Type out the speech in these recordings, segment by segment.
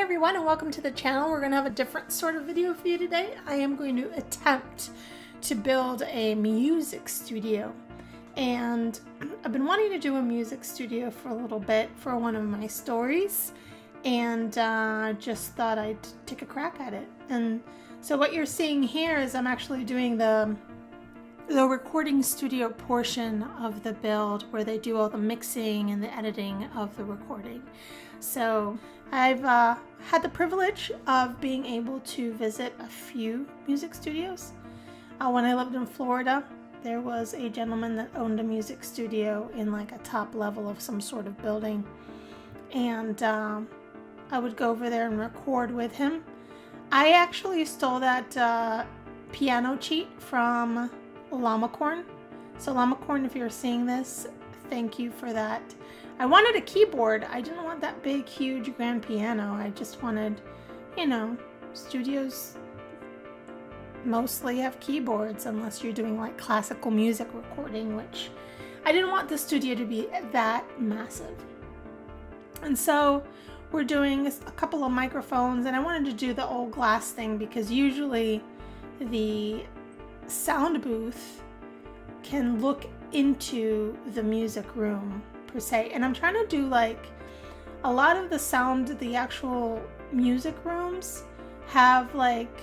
everyone, and welcome to the channel. We're going to have a different sort of video for you today. I am going to attempt to build a music studio, and I've been wanting to do a music studio for a little bit for one of my stories, and just thought I'd take a crack at it. And so what you're seeing here is I'm actually doing the recording studio portion of the build, where they do all the mixing and the editing of the recording. So I've had the privilege of being able to visit a few music studios. When I lived in Florida, there was a gentleman that owned a music studio in like a top level of some sort of building, and I would go over there and record with him. I actually stole that piano cheat from Llamacorn. So Llamacorn, if you're seeing this, thank you for that. I wanted a keyboard. I didn't want that big, huge grand piano. I just wanted, studios mostly have keyboards unless you're doing like classical music recording, which I didn't want the studio to be that massive. And so we're doing a couple of microphones, and I wanted to do the old glass thing because usually the sound booth can look into the music room per se, and I'm trying to do like a lot of the sound. The actual music rooms have like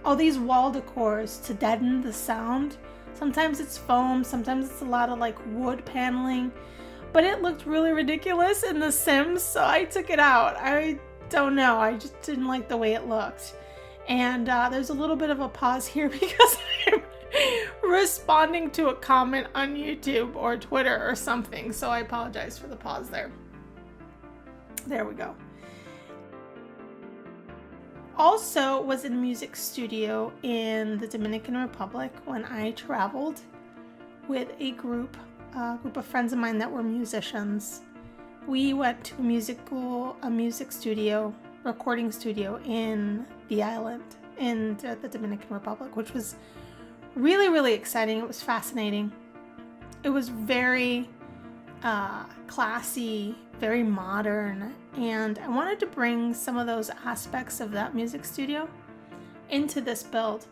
all these wall decors to deaden the sound. Sometimes it's foam, sometimes it's a lot of like wood paneling, but it looked really ridiculous in The Sims, so I took it out. I don't know, I just didn't like the way it looked. And there's a little bit of a pause here because I'm responding to a comment on YouTube or Twitter or something, so I apologize for the pause there. There we go. Also was in a music studio in the Dominican Republic when I traveled with a group of friends of mine that were musicians. We went to a music studio, recording studio in the island in the Dominican Republic, which was really, really exciting. It was fascinating. It was very classy, very modern, and I wanted to bring some of those aspects of that music studio into this build.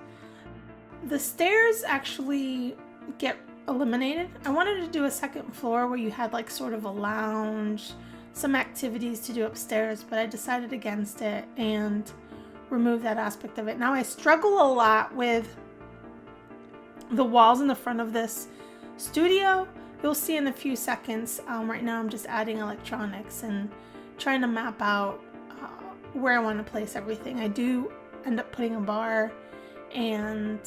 The stairs actually get eliminated. I wanted to do a second floor where you had like sort of a lounge, some activities to do upstairs, but I decided against it and remove that aspect of it. Now I struggle a lot with the walls in the front of this studio. You'll see in a few seconds. Right now I'm just adding electronics and trying to map out where I want to place everything. I do end up putting a bar and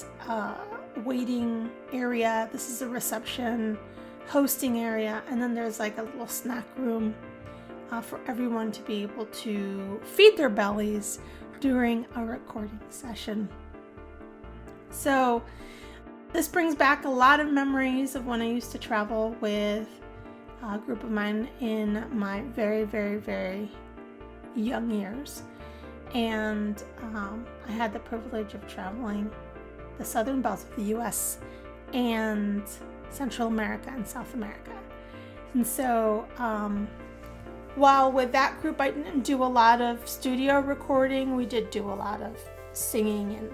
waiting area. This is a reception, hosting area, and then there's like a little snack room for everyone to be able to feed their bellies during a recording session. So this brings back a lot of memories of when I used to travel with a group of mine in my very, very, very young years. And I had the privilege of traveling the southern belt of the US and Central America and South America. And so while with that group I didn't do a lot of studio recording, we did do a lot of singing and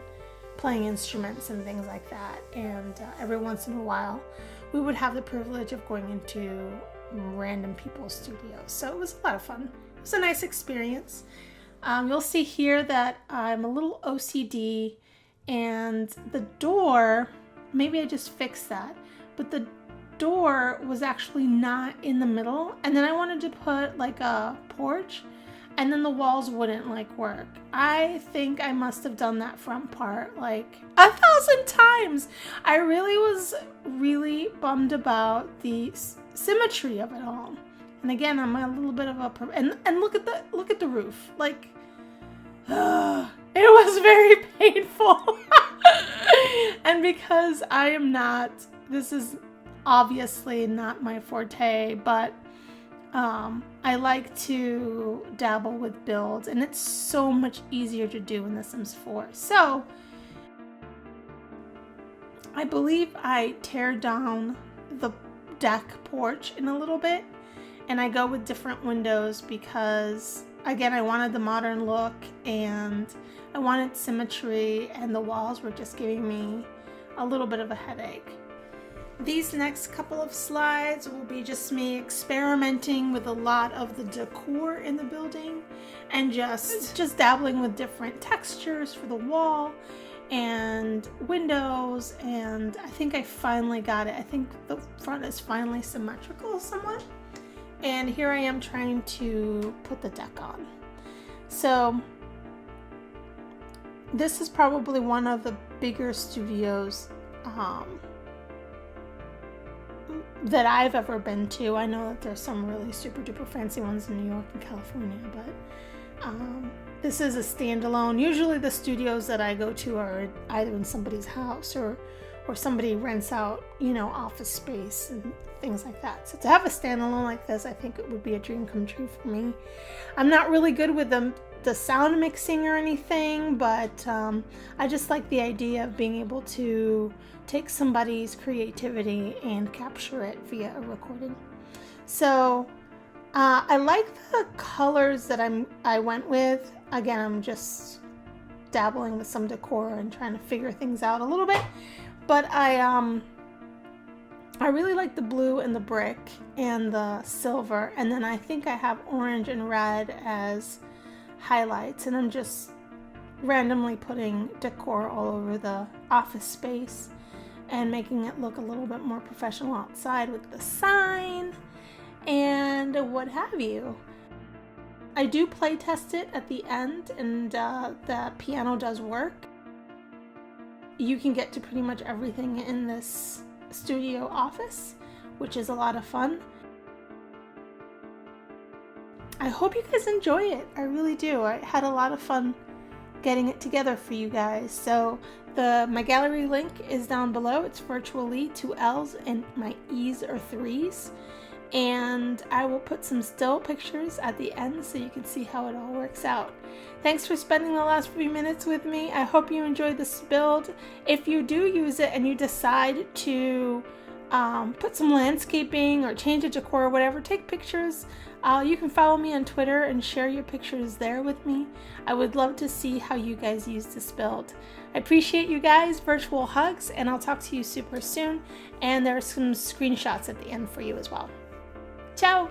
playing instruments and things like that. And every once in a while we would have the privilege of going into random people's studios. So it was a lot of fun. It was a nice experience. You'll see here that I'm a little OCD, and the door, maybe I just fixed that, but the door was actually not in the middle, and then I wanted to put like a porch, and then the walls wouldn't like work. I think I must have done that front part like 1,000 times. I really was bummed about the symmetry of it all. And again, I'm a little bit of a and look at the roof. Like it was very painful. And because I am not, this is obviously not my forte, but I like to dabble with builds, and it's so much easier to do in The Sims 4. So I believe I tear down the deck porch in a little bit, and I go with different windows because again, I wanted the modern look and I wanted symmetry, and the walls were just giving me a little bit of a headache. These next couple of slides will be just me experimenting with a lot of the decor in the building and just dabbling with different textures for the wall and windows, and I think I finally got it. I think the front is finally symmetrical somewhat, and here I am trying to put the deck on. So this is probably one of the bigger studios that I've ever been to. I know that there's some really super duper fancy ones in New York and California, but this is a standalone. Usually the studios that I go to are either in somebody's house or somebody rents out, you know, office space and things like that. So to have a standalone like this, I think it would be a dream come true for me. I'm not really good with the sound mixing or anything, but I just like the idea of being able to take somebody's creativity and capture it via a recording. So I like the colors that I went with. Again, I'm just dabbling with some decor and trying to figure things out a little bit, but I really like the blue and the brick and the silver, and then I think I have orange and red as highlights, and I'm just randomly putting decor all over the office space and making it look a little bit more professional outside with the sign and what have you. I do play test it at the end, and the piano does work. You can get to pretty much everything in this studio office, which is a lot of fun. I hope you guys enjoy it. I really do. I had a lot of fun getting it together for you guys. So my gallery link is down below. It's Virtualee, 2 L's, and my E's are 3's. And I will put some still pictures at the end so you can see how it all works out. Thanks for spending the last few minutes with me. I hope you enjoyed this build. If you do use it and you decide to put some landscaping or change the decor or whatever, take pictures. You can follow me on Twitter and share your pictures there with me. I would love to see how you guys use this build. I appreciate you guys. Virtual hugs, and I'll talk to you super soon. And there are some screenshots at the end for you as well. Ciao!